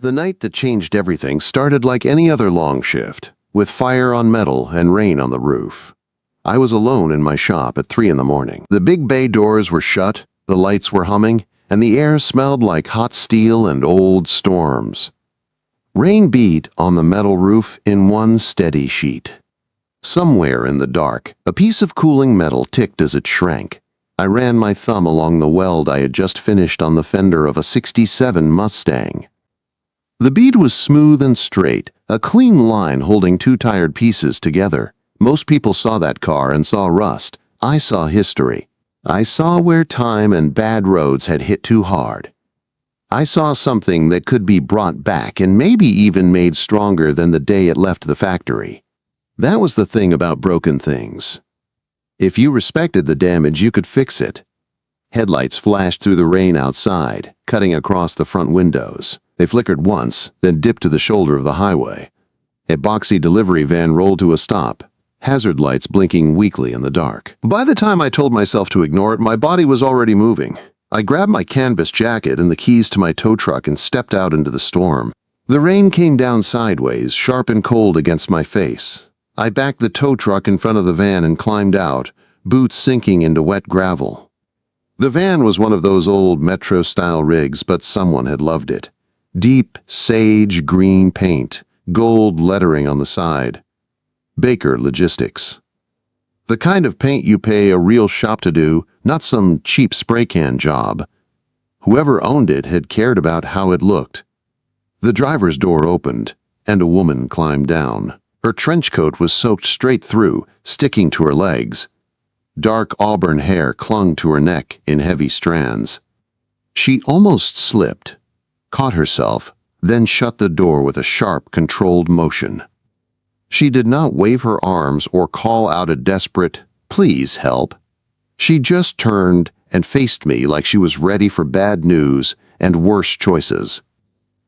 The night that changed everything started like any other long shift, with fire on metal and rain on the roof. I was alone in my shop at 3 in the morning. The big bay doors were shut, the lights were humming, and the air smelled like hot steel and old storms. Rain beat on the metal roof in one steady sheet. Somewhere in the dark, a piece of cooling metal ticked as it shrank. I ran my thumb along the weld I had just finished on the fender of a '67 Mustang. The bead was smooth and straight, a clean line holding two tired pieces together. Most people saw that car and saw rust. I saw history. I saw where time and bad roads had hit too hard. I saw something that could be brought back and maybe even made stronger than the day it left the factory. That was the thing about broken things. If you respected the damage, you could fix it. Headlights flashed through the rain outside, cutting across the front windows. They flickered once, then dipped to the shoulder of the highway. A boxy delivery van rolled to a stop, hazard lights blinking weakly in the dark. By the time I told myself to ignore it, my body was already moving. I grabbed my canvas jacket and the keys to my tow truck and stepped out into the storm. The rain came down sideways, sharp and cold against my face. I backed the tow truck in front of the van and climbed out, boots sinking into wet gravel. The van was one of those old Metro-style rigs, but someone had loved it. Deep, sage green paint, gold lettering on the side. Baker Logistics. The kind of paint you pay a real shop to do, not some cheap spray can job. Whoever owned it had cared about how it looked. The driver's door opened, and a woman climbed down. Her trench coat was soaked straight through, sticking to her legs. Dark auburn hair clung to her neck in heavy strands. She almost slipped, caught herself, then shut the door with a sharp, controlled motion. She did not wave her arms or call out a desperate, "Please help." She just turned and faced me like she was ready for bad news and worse choices.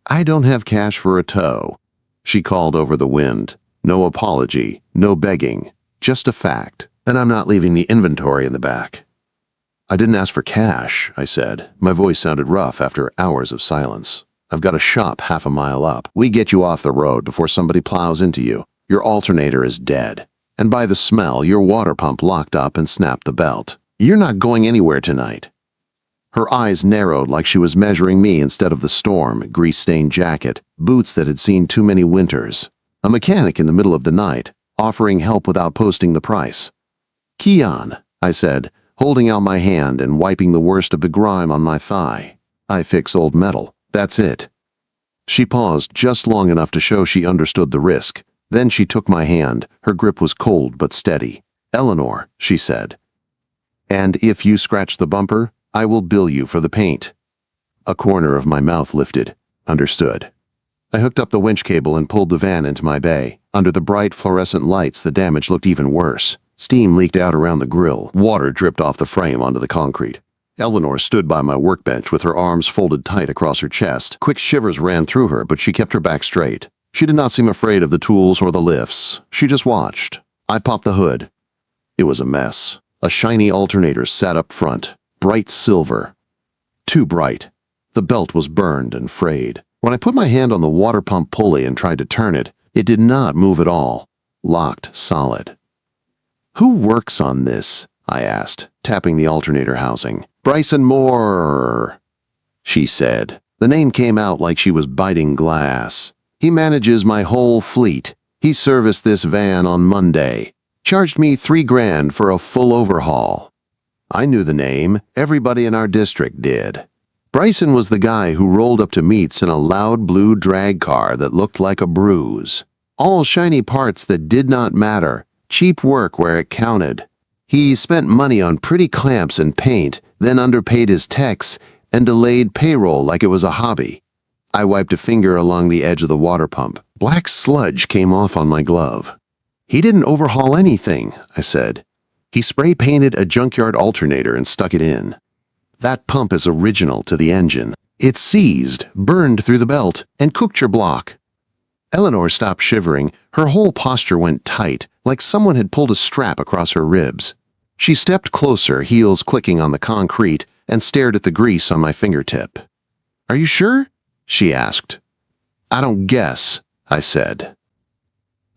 "I don't have cash for a tow," she called over the wind. No apology, no begging, just a fact. "And I'm not leaving the inventory in the back." "I didn't ask for cash," I said. My voice sounded rough after hours of silence. "I've got a shop half a mile up. We get you off the road before somebody plows into you. Your alternator is dead. And by the smell, your water pump locked up and snapped the belt. You're not going anywhere tonight." Her eyes narrowed like she was measuring me instead of the storm, grease-stained jacket, boots that had seen too many winters. A mechanic in the middle of the night, offering help without posting the price. "Keon," I said, holding out my hand and wiping the worst of the grime on my thigh. "I fix old metal. That's it." She paused just long enough to show she understood the risk. Then she took my hand. Her grip was cold but steady. "Eleanor," she said. "And if you scratch the bumper, I will bill you for the paint." A corner of my mouth lifted. Understood. I hooked up the winch cable and pulled the van into my bay. Under the bright fluorescent lights, the damage looked even worse. Steam leaked out around the grill. Water dripped off the frame onto the concrete. Eleanor stood by my workbench with her arms folded tight across her chest. Quick shivers ran through her, but she kept her back straight. She did not seem afraid of the tools or the lifts. She just watched. I popped the hood. It was a mess. A shiny alternator sat up front, bright silver. Too bright. The belt was burned and frayed. When I put my hand on the water pump pulley and tried to turn it, it did not move at all. Locked solid. "Who works on this?" I asked, tapping the alternator housing. "Bryson Moore," she said. The name came out like she was biting glass. "He manages my whole fleet. He serviced this van on Monday. Charged me $3,000 for a full overhaul." I knew the name. Everybody in our district did. Bryson was the guy who rolled up to meets in a loud blue drag car that looked like a bruise. All shiny parts that did not matter. Cheap work where it counted. He spent money on pretty clamps and paint, then underpaid his techs and delayed payroll like it was a hobby. I wiped a finger along the edge of the water pump. Black sludge came off on my glove. "He didn't overhaul anything," I said. "He spray-painted a junkyard alternator and stuck it in. That pump is original to the engine. It seized, burned through the belt, and cooked your block." Eleanor stopped shivering. Her whole posture went tight, like someone had pulled a strap across her ribs. She stepped closer, heels clicking on the concrete, and stared at the grease on my fingertip. "Are you sure?" she asked. I don't guess, I said.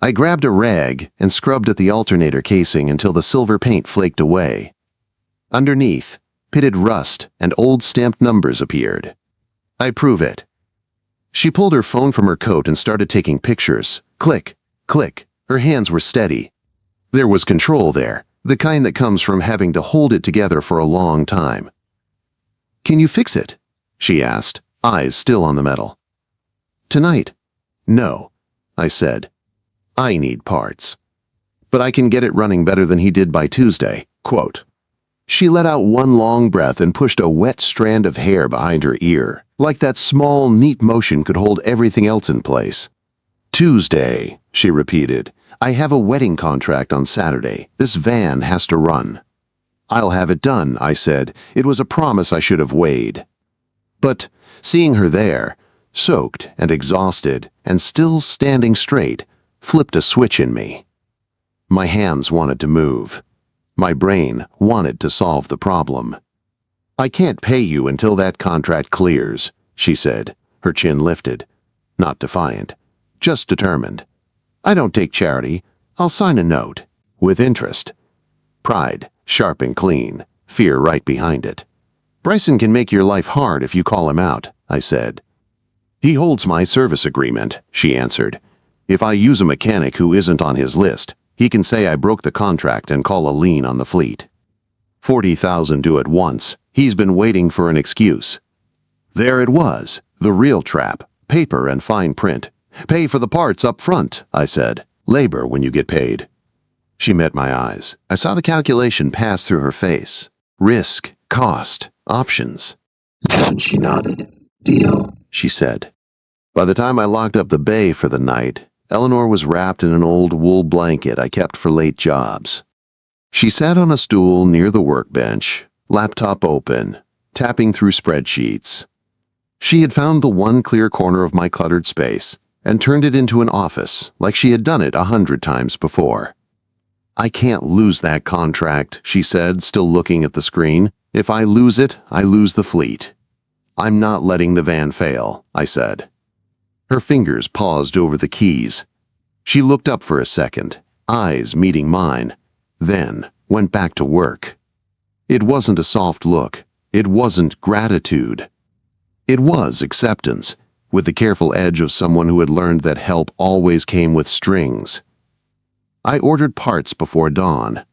I grabbed a rag and scrubbed at the alternator casing until the silver paint flaked away. Underneath, pitted rust and old stamped numbers appeared. I prove it. She pulled her phone from her coat and started taking pictures. Click, click. Her hands were steady. There was control there, the kind that comes from having to hold it together for a long time. Can you fix it? She asked, eyes still on the metal. Tonight? No, I said. I need parts. But I can get it running better than he did by Tuesday. Quote. She let out one long breath and pushed a wet strand of hair behind her ear, like that small, neat motion could hold everything else in place. Tuesday, she repeated. I have a wedding contract on Saturday. This van has to run. I'll have it done, I said. It was a promise I should have weighed. But seeing her there, soaked and exhausted and still standing straight, flipped a switch in me. My hands wanted to move. My brain wanted to solve the problem. I can't pay you until that contract clears, she said, her chin lifted. Not defiant, just determined. I don't take charity. I'll sign a note. With interest. Pride, sharp and clean, fear right behind it. Bryson can make your life hard if you call him out, I said. He holds my service agreement, she answered. If I use a mechanic who isn't on his list, he can say I broke the contract and call a lien on the fleet. 40,000 due at once. He's been waiting for an excuse. There it was, the real trap, paper and fine print. Pay for the parts up front, I said. Labor when you get paid. She met my eyes. I saw the calculation pass through her face. Risk, cost, options. She nodded. Deal, she said. By the time I locked up the bay for the night, Eleanor was wrapped in an old wool blanket I kept for late jobs. She sat on a stool near the workbench, laptop open, tapping through spreadsheets. She had found the one clear corner of my cluttered space and turned it into an office like she had done it 100 times before. I can't lose that contract, she said, still looking at the screen. If I lose it, I lose the fleet. I'm not letting the van fail, I said. Her fingers paused over the keys. She looked up for a second, eyes meeting mine, then went back to work. It wasn't a soft look. It wasn't gratitude. It was acceptance, with the careful edge of someone who had learned that help always came with strings. I ordered parts before dawn.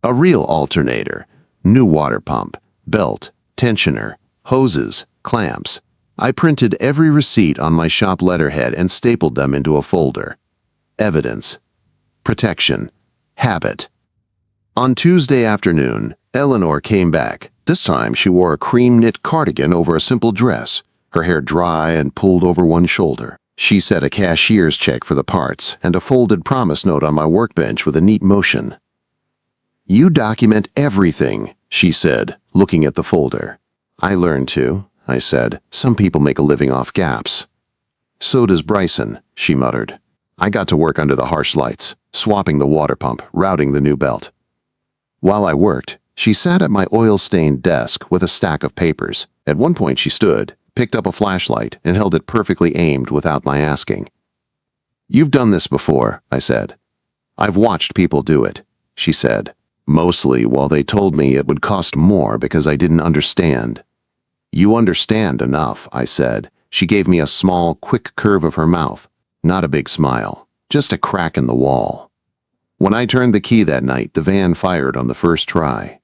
A real alternator, new water pump, belt, tensioner, hoses, clamps. I printed every receipt on my shop letterhead and stapled them into a folder. Evidence. Protection. Habit. On Tuesday afternoon, Eleanor came back. This time she wore a cream-knit cardigan over a simple dress, her hair dry and pulled over one shoulder. She set a cashier's check for the parts and a folded promise note on my workbench with a neat motion. You document everything, she said, looking at the folder. I learned to, I said. Some people make a living off gaps. So does Bryson, she muttered. I got to work under the harsh lights, swapping the water pump, routing the new belt. While I worked, she sat at my oil-stained desk with a stack of papers. At one point she stood, picked up a flashlight, and held it perfectly aimed without my asking. You've done this before, I said. I've watched people do it, she said, mostly while they told me it would cost more because I didn't understand. You understand enough, I said. She gave me a small, quick curve of her mouth. Not a big smile, just a crack in the wall. When I turned the key that night, the van fired on the first try.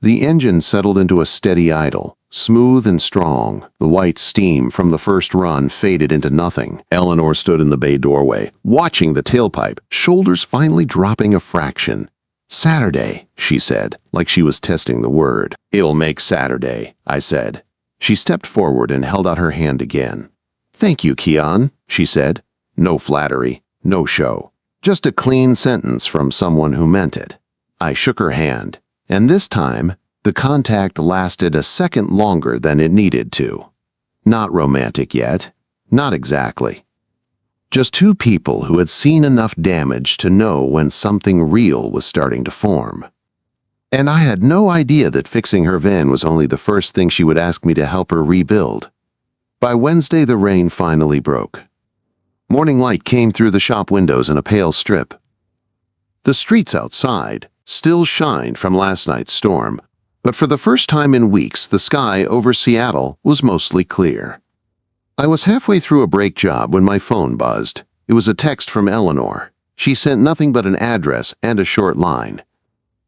The engine settled into a steady idle, smooth and strong. The white steam from the first run faded into nothing. Eleanor stood in the bay doorway, watching the tailpipe, shoulders finally dropping a fraction. Saturday, she said, like she was testing the word. It'll make Saturday, I said. She stepped forward and held out her hand again. Thank you, Keon, she said. No flattery, no show. Just a clean sentence from someone who meant it. I shook her hand, and this time, the contact lasted a second longer than it needed to. Not romantic yet. Not exactly. Just two people who had seen enough damage to know when something real was starting to form. And I had no idea that fixing her van was only the first thing she would ask me to help her rebuild. By Wednesday, the rain finally broke. Morning light came through the shop windows in a pale strip. The streets outside still shined from last night's storm, but for the first time in weeks, the sky over Seattle was mostly clear. I was halfway through a brake job when my phone buzzed. It was a text from Eleanor. She sent nothing but an address and a short line.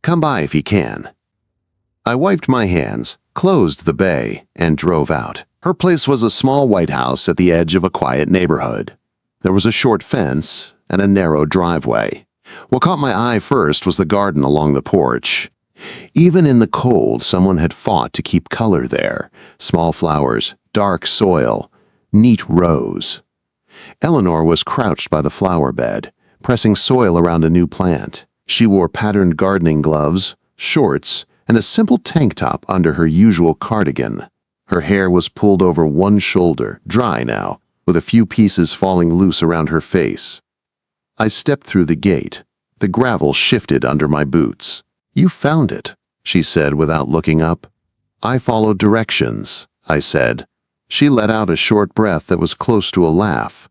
"Come by if you can." I wiped my hands, closed the bay, and drove out. Her place was a small white house at the edge of a quiet neighborhood. There was a short fence and a narrow driveway. What caught my eye first was the garden along the porch. Even in the cold, someone had fought to keep color there. Small flowers, dark soil, neat rows. Eleanor was crouched by the flower bed, pressing soil around a new plant. She wore patterned gardening gloves, shorts, and a simple tank top under her usual cardigan. Her hair was pulled over one shoulder, dry now, with a few pieces falling loose around her face. I stepped through the gate. The gravel shifted under my boots. "You found it," she said without looking up. "I followed directions," I said. She let out a short breath that was close to a laugh.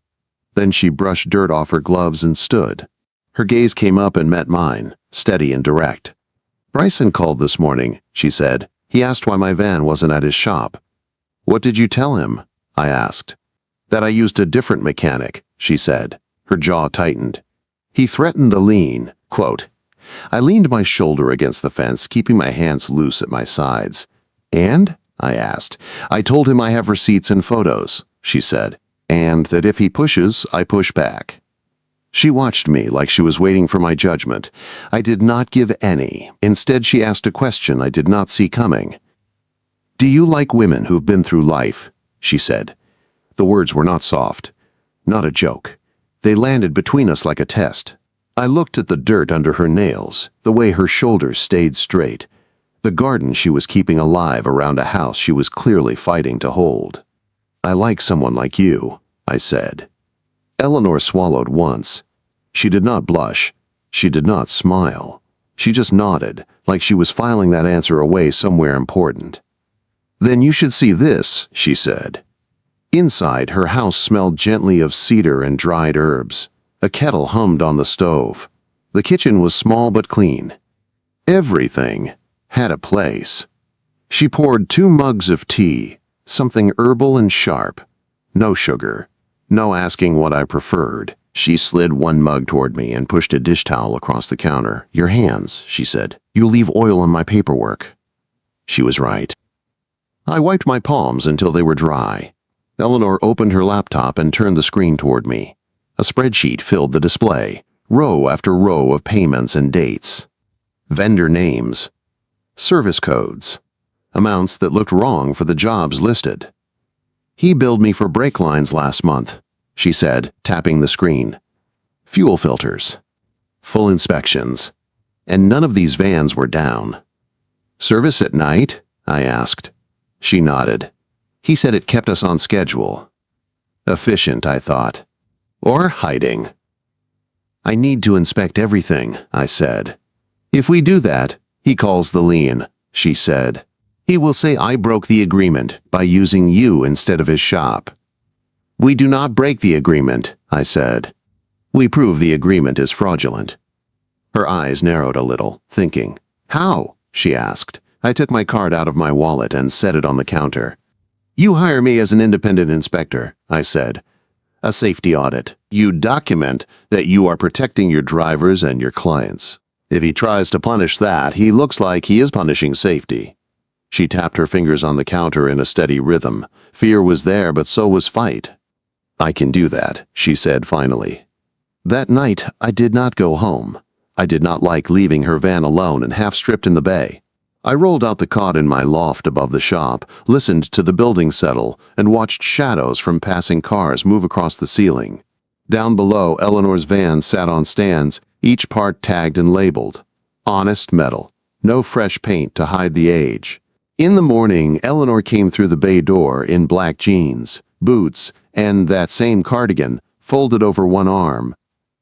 Then she brushed dirt off her gloves and stood. Her gaze came up and met mine, steady and direct. "Bryson called this morning," she said. "He asked why my van wasn't at his shop." "What did you tell him?" I asked. "That I used a different mechanic," she said. Her jaw tightened. "He threatened the lien." Quote, I leaned my shoulder against the fence, keeping my hands loose at my sides. "And?" I asked. "I told him I have receipts and photos," she said, "and that if he pushes, I push back." She watched me like she was waiting for my judgment. I did not give any. Instead, she asked a question I did not see coming. "Do you like women who've been through life?" she said. The words were not soft, not a joke. They landed between us like a test. I looked at the dirt under her nails, the way her shoulders stayed straight, the garden she was keeping alive around a house she was clearly fighting to hold. "I like someone like you," I said. Eleanor swallowed once. She did not blush. She did not smile. She just nodded, like she was filing that answer away somewhere important. "Then you should see this," she said. Inside, her house smelled gently of cedar and dried herbs. A kettle hummed on the stove. The kitchen was small but clean. Everything had a place. She poured 2 mugs of tea, something herbal and sharp. No sugar. No asking what I preferred. She slid one mug toward me and pushed a dish towel across the counter. "Your hands," she said. "You'll leave oil on my paperwork." She was right. I wiped my palms until they were dry. Eleanor opened her laptop and turned the screen toward me. A spreadsheet filled the display, row after row of payments and dates. Vendor names. Service codes. Amounts that looked wrong for the jobs listed. "He billed me for brake lines last month," she said, tapping the screen. "Fuel filters. Full inspections. And none of these vans were down." "Service at night?" I asked. She nodded. "He said it kept us on schedule." Efficient, I thought. Or hiding. "I need to inspect everything," I said. "If we do that, he calls the lien," she said. "He will say I broke the agreement by using you instead of his shop." "We do not break the agreement," I said. "We prove the agreement is fraudulent." Her eyes narrowed a little, thinking. "How?" she asked. I took my card out of my wallet and set it on the counter. "You hire me as an independent inspector," I said. "A safety audit. You document that you are protecting your drivers and your clients. If he tries to punish that, he looks like he is punishing safety." She tapped her fingers on the counter in a steady rhythm. Fear was there, but so was fight. "I can do that," she said finally. That night, I did not go home. I did not like leaving her van alone and half-stripped in the bay. I rolled out the cot in my loft above the shop, listened to the building settle, and watched shadows from passing cars move across the ceiling. Down below, Eleanor's van sat on stands, each part tagged and labeled. Honest metal. No fresh paint to hide the age. In the morning, Eleanor came through the bay door in black jeans, boots, and that same cardigan, folded over one arm.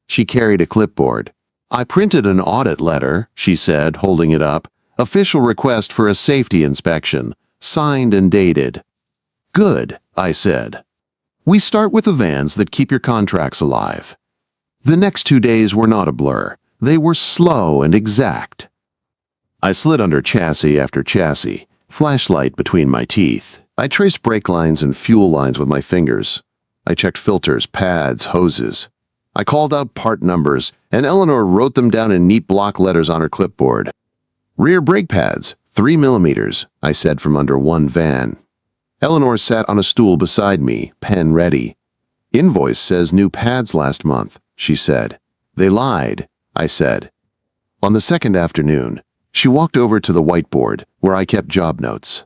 She carried a clipboard. "I printed an audit letter," she said, holding it up. "Official request for a safety inspection, signed and dated." "Good," I said. We start with the vans that keep your contracts alive. The next 2 days were not a blur. They were slow and exact. I slid under chassis after chassis, flashlight between my teeth. I traced brake lines and fuel lines with my fingers. I checked filters, pads, hoses. I called out part numbers, and Eleanor wrote them down in neat block letters on her clipboard. Rear brake pads, 3 millimeters, I said from under one van. Eleanor sat on a stool beside me, pen ready. Invoice says new pads last month, she said. They lied, I said. On the second afternoon, she walked over to the whiteboard where I kept job notes.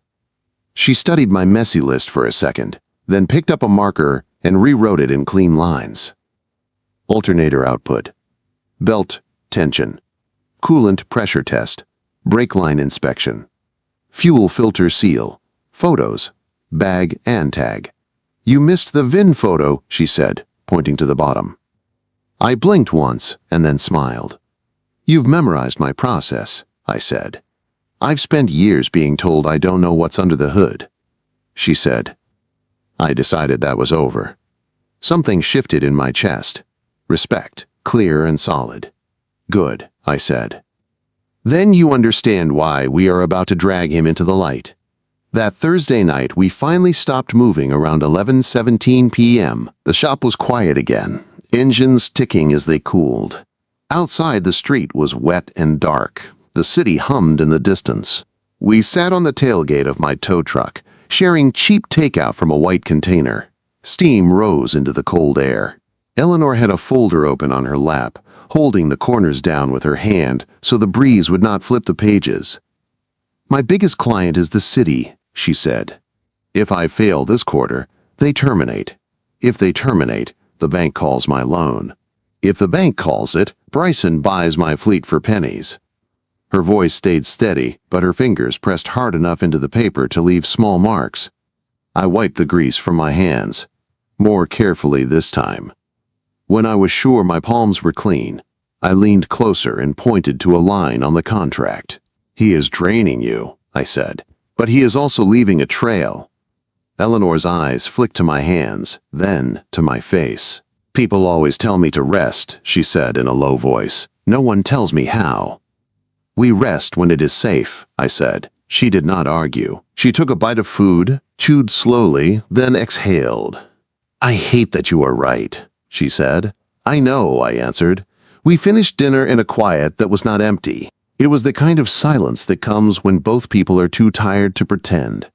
She studied my messy list for a second, then picked up a marker and rewrote it in clean lines. Alternator output, belt tension, coolant pressure test, brake line inspection, fuel filter seal, photos, bag and tag. You missed the VIN photo, she said, pointing to the bottom. I blinked once and then smiled. You've memorized my process, I said. I've spent years being told I don't know what's under the hood. She said. I decided that was over. Something shifted in my chest. Respect, clear and solid. Good, I said. Then you understand why we are about to drag him into the light. That Thursday night, we finally stopped moving around 11:17 p.m. The shop was quiet again, engines ticking as they cooled. Outside, the street was wet and dark. The city hummed in the distance. We sat on the tailgate of my tow truck, sharing cheap takeout from a white container. Steam rose into the cold air. Eleanor had a folder open on her lap, holding the corners down with her hand so the breeze would not flip the pages. My biggest client is the city, she said. If I fail this quarter, they terminate. If they terminate, the bank calls my loan. If the bank calls it, Bryson buys my fleet for pennies. Her voice stayed steady, but her fingers pressed hard enough into the paper to leave small marks. I wiped the grease from my hands, more carefully this time. When I was sure my palms were clean, I leaned closer and pointed to a line on the contract. He is draining you, I said, but he is also leaving a trail. Eleanor's eyes flicked to my hands, then to my face. People always tell me to rest, she said in a low voice. No one tells me how. We rest when it is safe, I said. She did not argue. She took a bite of food, chewed slowly, then exhaled. I hate that you are right, she said. I know, I answered. We finished dinner in a quiet that was not empty. It was the kind of silence that comes when both people are too tired to pretend.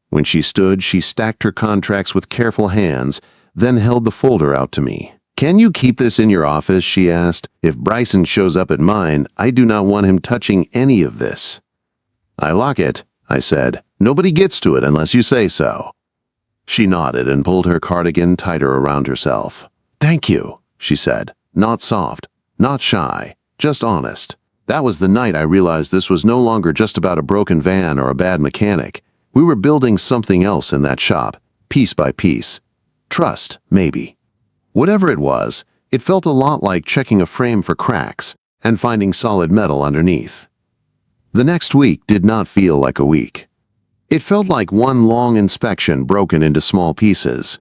When she stood, she stacked her contracts with careful hands, then held the folder out to me. Can you keep this in your office, she asked. If Bryson shows up at mine, I do not want him touching any of this. I lock it, I said. Nobody gets to it unless you say so. She nodded and pulled her cardigan tighter around herself. Thank you, she said. Not soft, not shy, just honest. That was the night I realized this was no longer just about a broken van or a bad mechanic. We were building something else in that shop, piece by piece. Trust, maybe. Whatever it was, it felt a lot like checking a frame for cracks and finding solid metal underneath. The next week did not feel like a week. It felt like one long inspection broken into small pieces.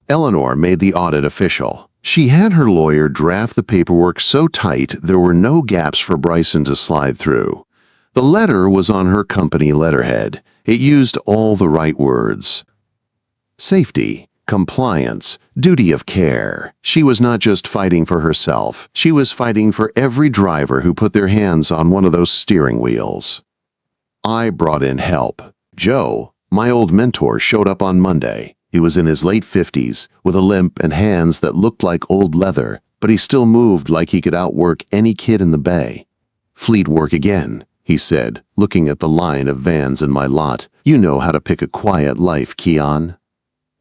Eleanor made the audit official. She had her lawyer draft the paperwork so tight there were no gaps for Bryson to slide through. The letter was on her company letterhead. It used all the right words. Safety, compliance, duty of care. She was not just fighting for herself. She was fighting for every driver who put their hands on one of those steering wheels. I brought in help. Joe, my old mentor, showed up on Monday. He was in his late 50s, with a limp and hands that looked like old leather, but he still moved like he could outwork any kid in the bay. Fleet work again, he said, looking at the line of vans in my lot. You know how to pick a quiet life, Keon.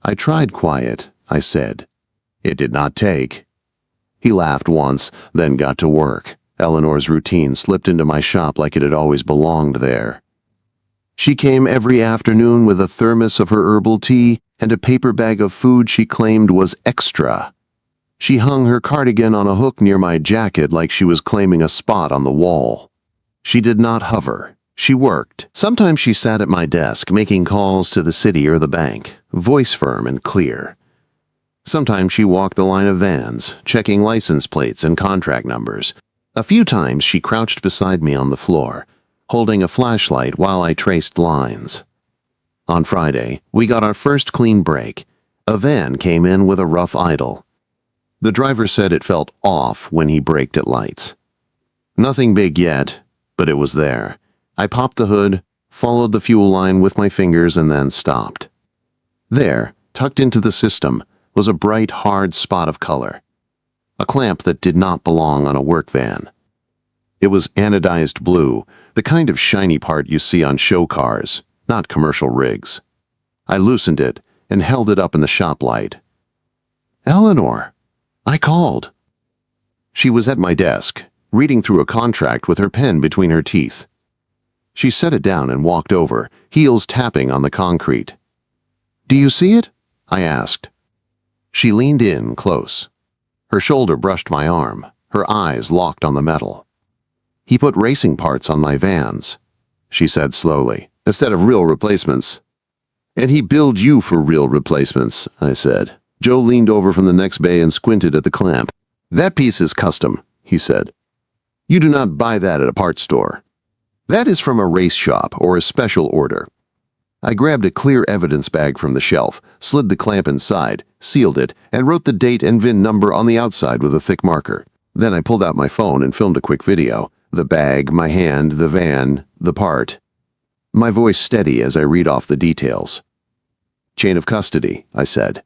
I tried quiet, I said. It did not take. He laughed once, then got to work. Eleanor's routine slipped into my shop like it had always belonged there. She came every afternoon with a thermos of her herbal tea and a paper bag of food she claimed was extra. She hung her cardigan on a hook near my jacket like she was claiming a spot on the wall. She did not hover. She worked. Sometimes she sat at my desk making calls to the city or the bank. voice firm and clear. Sometimes she walked the line of vans, checking license plates and contract numbers. A few times she crouched beside me on the floor, holding a flashlight while I traced lines. On Friday, we got our first clean break. A van came in with a rough idle. The driver said it felt off when he braked at lights. Nothing big yet, but it was there. I popped the hood, followed the fuel line with my fingers, and then stopped. There, tucked into the system, was a bright, hard spot of color. A clamp that did not belong on a work van. It was anodized blue, the kind of shiny part you see on show cars, not commercial rigs. I loosened it and held it up in the shop light. "Eleanor," I called. She was at my desk, reading through a contract with her pen between her teeth. She set it down and walked over, heels tapping on the concrete. "Do you see it?" I asked. She leaned in close. Her shoulder brushed my arm, her eyes locked on the metal. "He put racing parts on my vans," she said slowly, "instead of real replacements." "And he billed you for real replacements," I said. Joe leaned over from the next bay and squinted at the clamp. "That piece is custom," he said. "You do not buy that at a parts store. That is from a race shop or a special order." I grabbed a clear evidence bag from the shelf, slid the clamp inside, sealed it, and wrote the date and VIN number on the outside with a thick marker. Then I pulled out my phone and filmed a quick video. The bag, my hand, the van, the part. My voice steady as I read off the details. "Chain of custody," I said.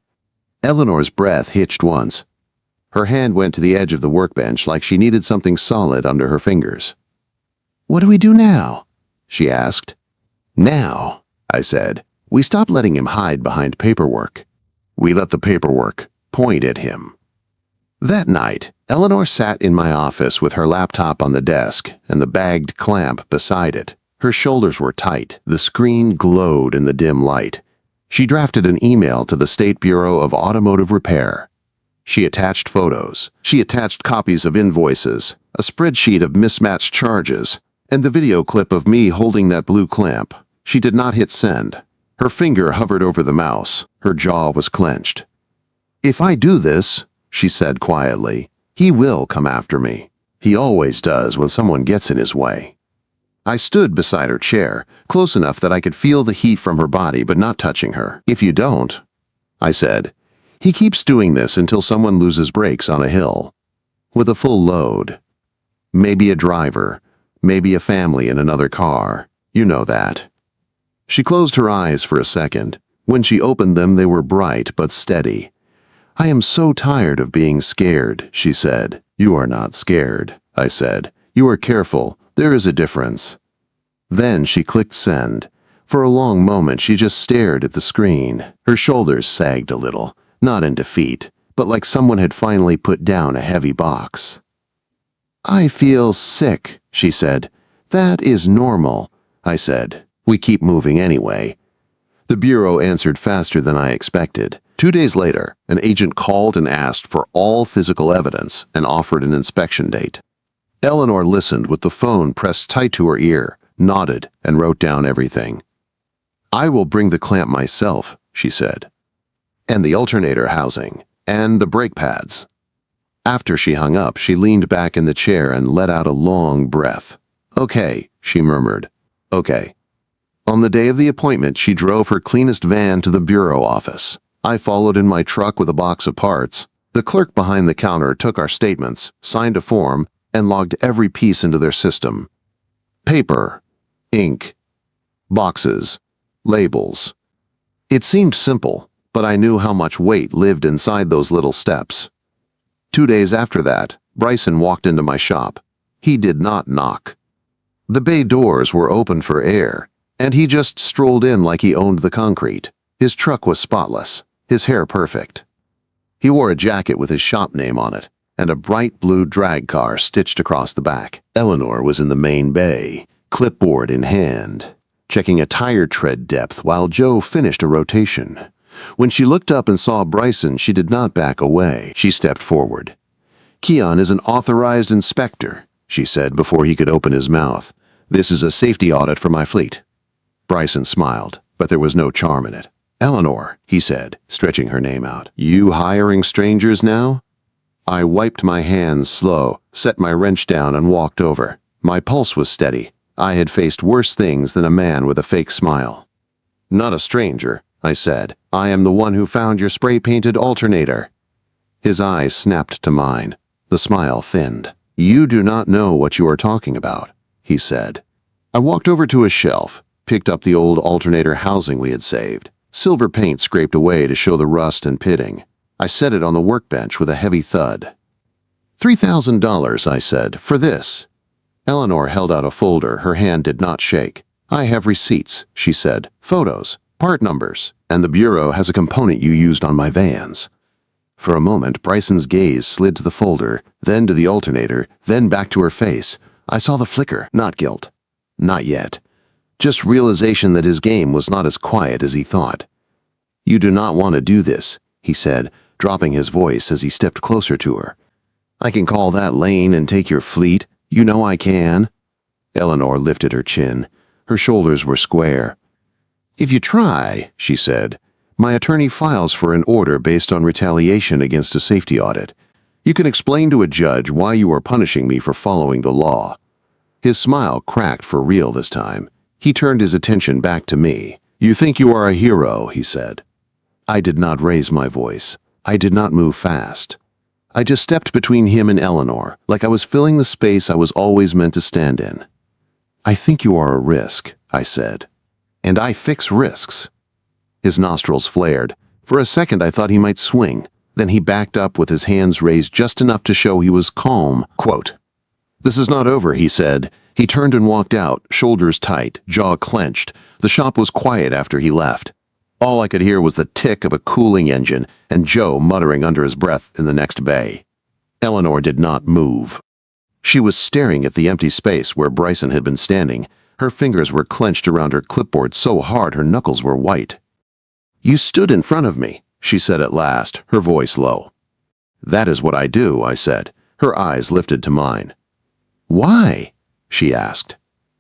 Eleanor's breath hitched once. Her hand went to the edge of the workbench like she needed something solid under her fingers. "What do we do now?" she asked. "Now," I said, "we stop letting him hide behind paperwork. We let the paperwork point at him." That night, Eleanor sat in my office with her laptop on the desk and the bagged clamp beside it. Her shoulders were tight. The screen glowed in the dim light. She drafted an email to the State Bureau of Automotive Repair. She attached photos. She attached copies of invoices, a spreadsheet of mismatched charges, and the video clip of me holding that blue clamp. She did not hit send. Her finger hovered over the mouse. Her jaw was clenched. "If I do this," she said quietly, "he will come after me. He always does when someone gets in his way." I stood beside her chair, close enough that I could feel the heat from her body but not touching her. "If you don't," I said, "he keeps doing this until someone loses brakes on a hill. With a full load. Maybe a driver, maybe a family in another car. You know that." She closed her eyes for a second. When she opened them, they were bright but steady. "I am so tired of being scared," she said. "You are not scared," I said. "You are careful. There is a difference." Then she clicked send. For a long moment she just stared at the screen. Her shoulders sagged a little, not in defeat, but like someone had finally put down a heavy box. "I feel sick," she said. "That is normal," I said. "We keep moving anyway." The Bureau answered faster than I expected. 2 days later, an agent called and asked for all physical evidence and offered an inspection date. Eleanor listened with the phone pressed tight to her ear, nodded, and wrote down everything. "I will bring the clamp myself," she said. "And the alternator housing, and the brake pads." After she hung up, she leaned back in the chair and let out a long breath. "Okay," she murmured. "Okay." On the day of the appointment, she drove her cleanest van to the Bureau office. I followed in my truck with a box of parts. The clerk behind the counter took our statements, signed a form, and logged every piece into their system. Paper, ink, boxes, labels. It seemed simple, but I knew how much weight lived inside those little steps. 2 days after that, Bryson walked into my shop. He did not knock. The bay doors were open for air, and he just strolled in like he owned the concrete. His truck was spotless, his hair perfect. He wore a jacket with his shop name on it, and a bright blue drag car stitched across the back. Eleanor was in the main bay, clipboard in hand, checking a tire tread depth while Joe finished a rotation. When she looked up and saw Bryson, she did not back away. She stepped forward. "Keon is an authorized inspector," she said before he could open his mouth. "This is a safety audit for my fleet." Bryson smiled, but there was no charm in it. Eleanor, he said, stretching her name out. You hiring strangers now? I wiped my hands slow, set my wrench down and walked over. My pulse was steady. I had faced worse things than a man with a fake smile. Not a stranger, I said. I am the one who found your spray-painted alternator. His eyes snapped to mine. The smile thinned. You do not know what you are talking about, he said. I walked over to a shelf, picked up the old alternator housing we had saved. Silver paint scraped away to show the rust and pitting. I set it on the workbench with a heavy thud. $3,000, I said, for this. Eleanor held out a folder. Her hand did not shake. I have receipts, she said, photos, part numbers, and the bureau has a component you used on my vans. For a moment, Bryson's gaze slid to the folder, then to the alternator, then back to her face. I saw the flicker, not guilt. Not yet. Just realization that his game was not as quiet as he thought. You do not want to do this, he said, dropping his voice as he stepped closer to her. I can call that lane and take your fleet. You know I can. Eleanor lifted her chin. Her shoulders were square. If you try, she said, my attorney files for an order based on retaliation against a safety audit. You can explain to a judge why you are punishing me for following the law. His smile cracked for real this time. He turned his attention back to me. You think you are a hero, he said. I did not raise my voice. I did not move fast. I just stepped between him and Eleanor, like I was filling the space I was always meant to stand in. I think you are a risk, I said. And I fix risks. His nostrils flared. For a second I thought he might swing. Then he backed up with his hands raised just enough to show he was calm. Quote, This is not over, he said. He turned and walked out, shoulders tight, jaw clenched. The shop was quiet after he left. All I could hear was the tick of a cooling engine and Joe muttering under his breath in the next bay. Eleanor did not move. She was staring at the empty space where Bryson had been standing. Her fingers were clenched around her clipboard so hard her knuckles were white. You stood in front of me, she said at last, her voice low. That is what I do, I said. Her eyes lifted to mine. Why? She asked.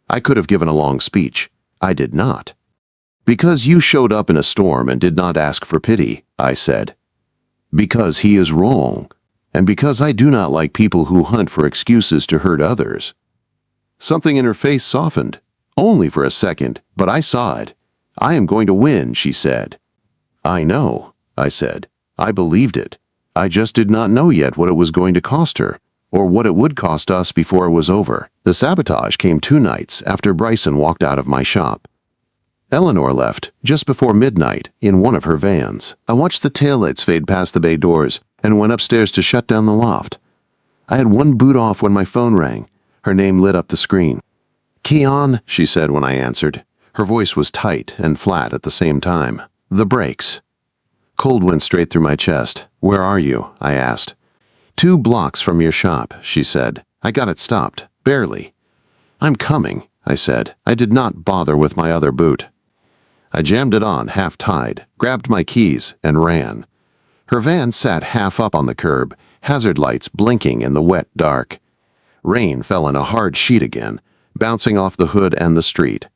I could have given a long speech. I did not. Because you showed up in a storm and did not ask for pity, I said. Because he is wrong, and because I do not like people who hunt for excuses to hurt others. Something in her face softened, only for a second, but I saw it. I am going to win, she said. I know, I said. I believed it. I just did not know yet what it was going to cost her, or what it would cost us before it was over. The sabotage came 2 nights after Bryson walked out of my shop. Eleanor left just before midnight in one of her vans. I watched the taillights fade past the bay doors and went upstairs to shut down the loft. I had one boot off when my phone rang. Her name lit up the screen. Keon, she said when I answered. Her voice was tight and flat at the same time. The brakes. Cold went straight through my chest. Where are you? I asked. 2 blocks from your shop, she said. I got it stopped. Barely. I'm coming, I said. I did not bother with my other boot. I jammed it on, half-tied, grabbed my keys, and ran. Her van sat half up on the curb, hazard lights blinking in the wet dark. Rain fell in a hard sheet again, bouncing off the hood and the street.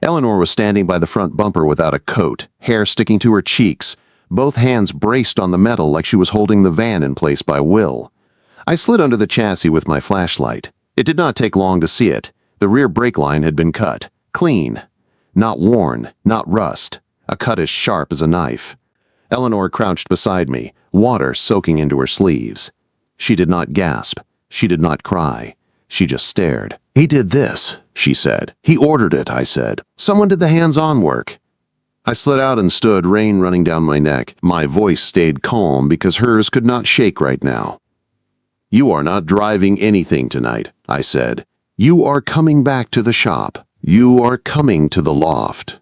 Eleanor was standing by the front bumper without a coat, hair sticking to her cheeks, both hands braced on the metal like she was holding the van in place by will. I slid under the chassis with my flashlight. It did not take long to see it. The rear brake line had been cut. Clean. Not worn, not rust. A cut as sharp as a knife. Eleanor crouched beside me, water soaking into her sleeves. She did not gasp. She did not cry. She just stared. He did this, she said. He ordered it, I said. Someone did the hands-on work. I slid out and stood, rain running down my neck. My voice stayed calm because hers could not shake right now. You are not driving anything tonight, I said. You are coming back to the shop. You are coming to the loft.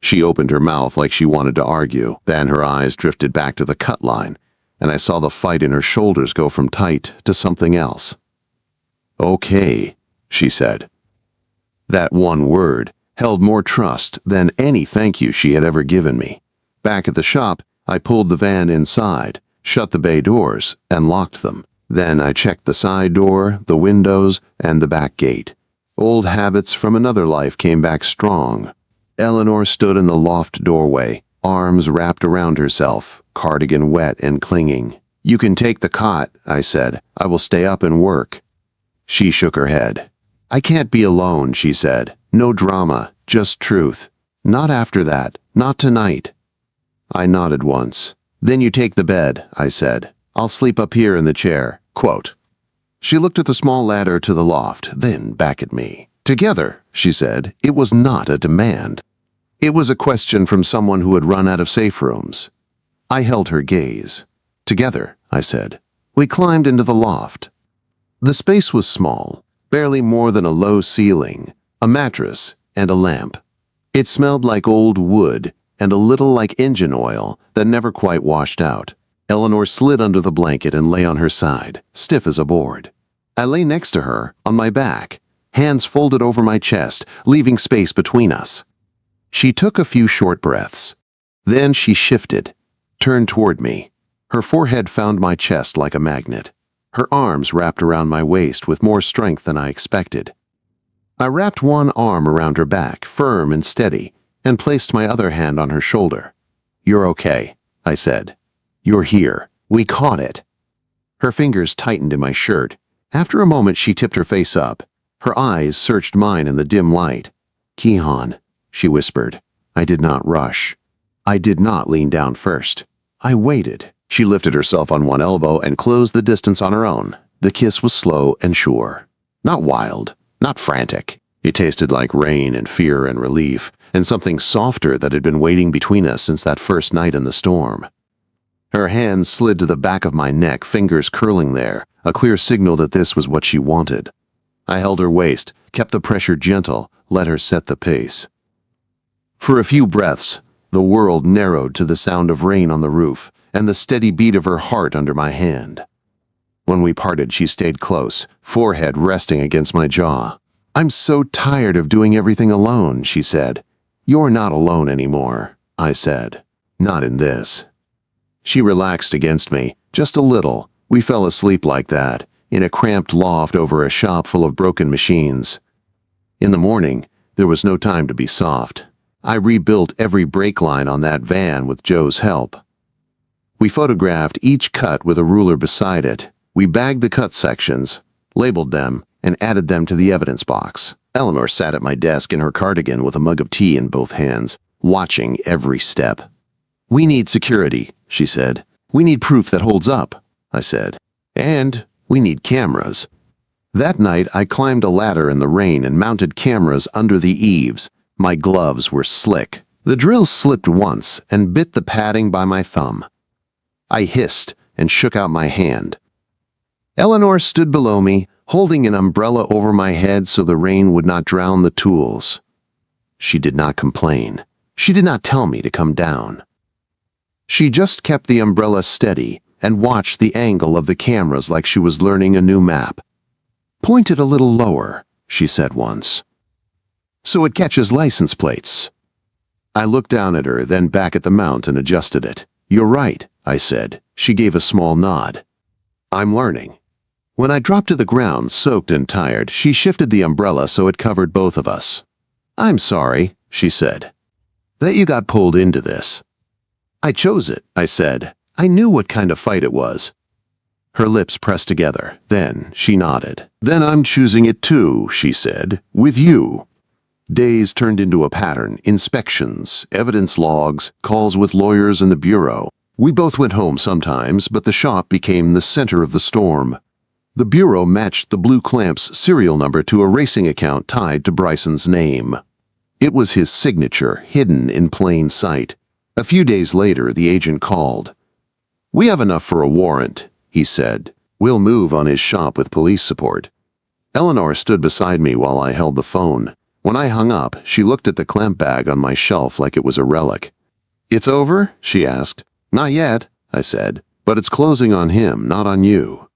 She opened her mouth like she wanted to argue. Then her eyes drifted back to the cut line, and I saw the fight in her shoulders go from tight to something else. Okay, she said. That one word held more trust than any thank you she had ever given me. Back at the shop, I pulled the van inside, shut the bay doors, and locked them. Then I checked the side door, the windows, and the back gate. Old habits from another life came back strong. Eleanor stood in the loft doorway, arms wrapped around herself, cardigan wet and clinging. "You can take the cot," I said. "I will stay up and work." She shook her head. "I can't be alone," she said. "No drama, just truth. Not after that, not tonight." I nodded once. "Then you take the bed," I said. "I'll sleep up here in the chair." Quote. She looked at the small ladder to the loft, then back at me. "Together," she said. It was not a demand. It was a question from someone who had run out of safe rooms. I held her gaze. "Together," I said. We climbed into the loft. The space was small, barely more than a low ceiling, a mattress, and a lamp. It smelled like old wood and a little like engine oil that never quite washed out. Eleanor slid under the blanket and lay on her side, stiff as a board. I lay next to her, on my back, hands folded over my chest, leaving space between us. She took a few short breaths. Then she shifted, turned toward me. Her forehead found my chest like a magnet. Her arms wrapped around my waist with more strength than I expected. I wrapped one arm around her back, firm and steady, and placed my other hand on her shoulder. "You're okay," I said. "You're here. We caught it." Her fingers tightened in my shirt. After a moment, she tipped her face up. Her eyes searched mine in the dim light. "Kihan," she whispered. I did not rush. I did not lean down first. I waited. She lifted herself on one elbow and closed the distance on her own. The kiss was slow and sure. Not wild, not frantic. It tasted like rain and fear and relief, and something softer that had been waiting between us since that first night in the storm. Her hand slid to the back of my neck, fingers curling there, a clear signal that this was what she wanted. I held her waist, kept the pressure gentle, let her set the pace. For a few breaths, the world narrowed to the sound of rain on the roof and the steady beat of her heart under my hand. When we parted, she stayed close, forehead resting against my jaw. "I'm so tired of doing everything alone," she said. "You're not alone anymore," I said. "Not in this." She relaxed against me, just a little. We fell asleep like that, in a cramped loft over a shop full of broken machines. In the morning, there was no time to be soft. I rebuilt every brake line on that van with Joe's help. We photographed each cut with a ruler beside it. We bagged the cut sections, labeled them, and added them to the evidence box. Eleanor sat at my desk in her cardigan with a mug of tea in both hands, watching every step. "We need security," she said. "We need proof that holds up," I said. "And we need cameras." That night, I climbed a ladder in the rain and mounted cameras under the eaves. My gloves were slick. The drill slipped once and bit the padding by my thumb. I hissed and shook out my hand. Eleanor stood below me, holding an umbrella over my head so the rain would not drown the tools. She did not complain. She did not tell me to come down. She just kept the umbrella steady and watched the angle of the cameras like she was learning a new map. "Point it a little lower," she said once, "so it catches license plates." I looked down at her, then back at the mount and adjusted it. "You're right," I said. She gave a small nod. "I'm learning." When I dropped to the ground, soaked and tired, she shifted the umbrella so it covered both of us. "I'm sorry," she said, "that you got pulled into this." "I chose it," I said. "I knew what kind of fight it was." Her lips pressed together. Then she nodded. "Then I'm choosing it too," she said, "with you." Days turned into a pattern: inspections, evidence logs, calls with lawyers in the bureau. We both went home sometimes, but the shop became the center of the storm. The bureau matched the Blue Clamp's serial number to a racing account tied to Bryson's name. It was his signature, hidden in plain sight. A few days later, the agent called. "We have enough for a warrant," he said. "We'll move on his shop with police support." Eleanor stood beside me while I held the phone. When I hung up, she looked at the clamp bag on my shelf like it was a relic. "It's over?" she asked. "Not yet," I said, "but it's closing on him, not on you."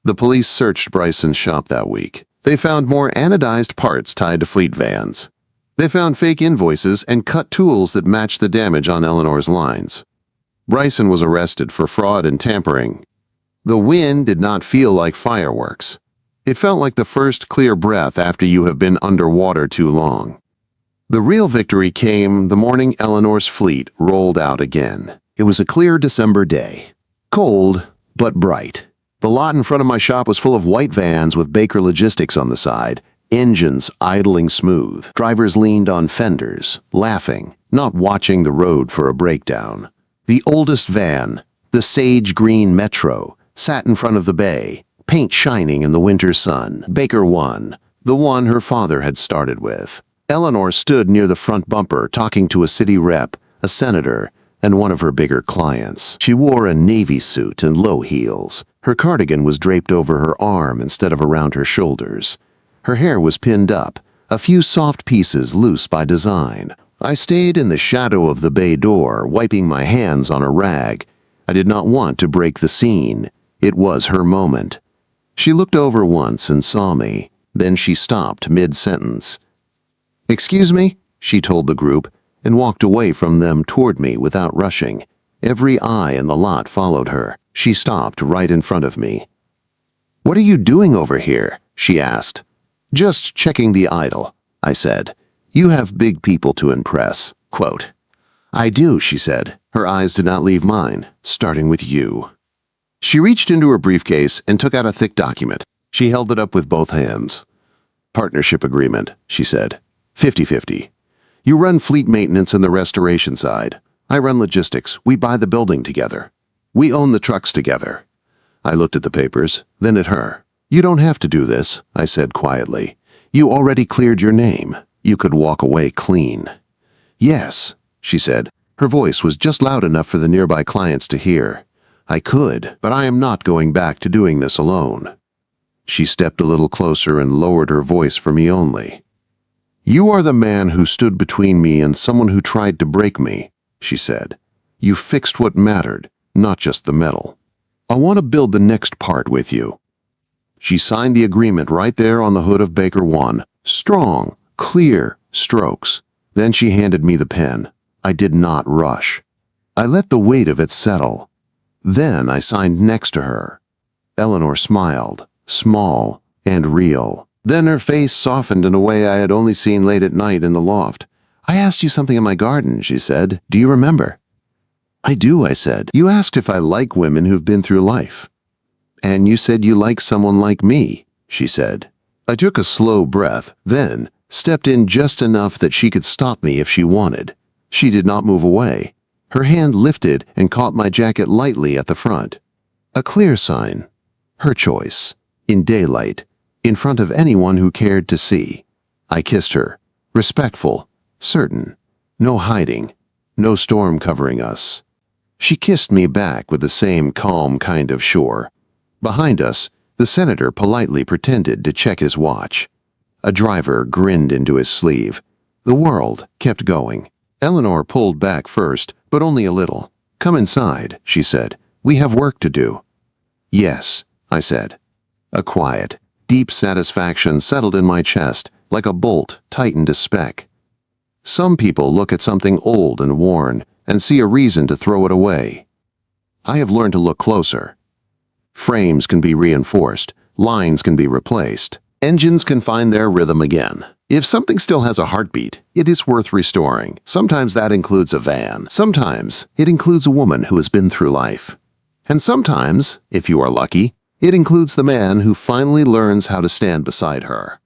The police searched Bryson's shop that week. They found more anodized parts tied to fleet vans. They found fake invoices and cut tools that matched the damage on Eleanor's lines. Bryson was arrested for fraud and tampering. The wind did not feel like fireworks. It felt like the first clear breath after you have been underwater too long. The real victory came the morning Eleanor's fleet rolled out again. It was a clear December day. Cold, but bright. The lot in front of my shop was full of white vans with Baker Logistics on the side, engines idling smooth. Drivers leaned on fenders, laughing, not watching the road for a breakdown. The oldest van, the sage green Metro, sat in front of the bay, paint shining in the winter sun. Baker won, the one her father had started with. Eleanor stood near the front bumper talking to a city rep, a senator, and one of her bigger clients. She wore a navy suit and low heels. Her cardigan was draped over her arm instead of around her shoulders. Her hair was pinned up, a few soft pieces loose by design. I stayed in the shadow of the bay door, wiping my hands on a rag. I did not want to break the scene. It was her moment. She looked over once and saw me. Then she stopped mid-sentence. "Excuse me," she told the group, and walked away from them toward me without rushing. Every eye in the lot followed her. She stopped right in front of me. "What are you doing over here?" she asked. "Just checking the idol," I said. "You have big people to impress." Quote. "I do," she said. Her eyes did not leave mine, starting with you. She reached into her briefcase and took out a thick document. She held it up with both hands. "Partnership agreement," she said. 50-50. You run fleet maintenance and the restoration side. I run logistics. We buy the building together. We own the trucks together." I looked at the papers, then at her. "You don't have to do this," I said quietly. "You already cleared your name. You could walk away clean." "Yes," she said. Her voice was just loud enough for the nearby clients to hear. "I could, but I am not going back to doing this alone." She stepped a little closer and lowered her voice for me only. "You are the man who stood between me and someone who tried to break me," she said. "You fixed what mattered, not just the metal. I want to build the next part with you." She signed the agreement right there on the hood of Baker 1. Strong, clear strokes. Then she handed me the pen. I did not rush. I let the weight of it settle. Then I signed next to her. Eleanor smiled, small and real. Then her face softened in a way I had only seen late at night in the loft. "I asked you something in my garden," she said. "Do you remember?" "I do," I said. "You asked if I like women who've been through life." "And you said you like someone like me," she said. I took a slow breath, then stepped in just enough that she could stop me if she wanted. She did not move away. Her hand lifted and caught my jacket lightly at the front. A clear sign. Her choice. In daylight. In front of anyone who cared to see. I kissed her. Respectful. Certain. No hiding. No storm covering us. She kissed me back with the same calm kind of sure. Behind us, the senator politely pretended to check his watch. A driver grinned into his sleeve. The world kept going. Eleanor pulled back first, but only a little. "Come inside," she said. "We have work to do." "Yes," I said. A quiet, deep satisfaction settled in my chest, like a bolt tightened a speck. Some people look at something old and worn and see a reason to throw it away. I have learned to look closer. Frames can be reinforced, lines can be replaced, engines can find their rhythm again. If something still has a heartbeat, it is worth restoring. Sometimes that includes a van. Sometimes it includes a woman who has been through life. And sometimes, if you are lucky, it includes the man who finally learns how to stand beside her.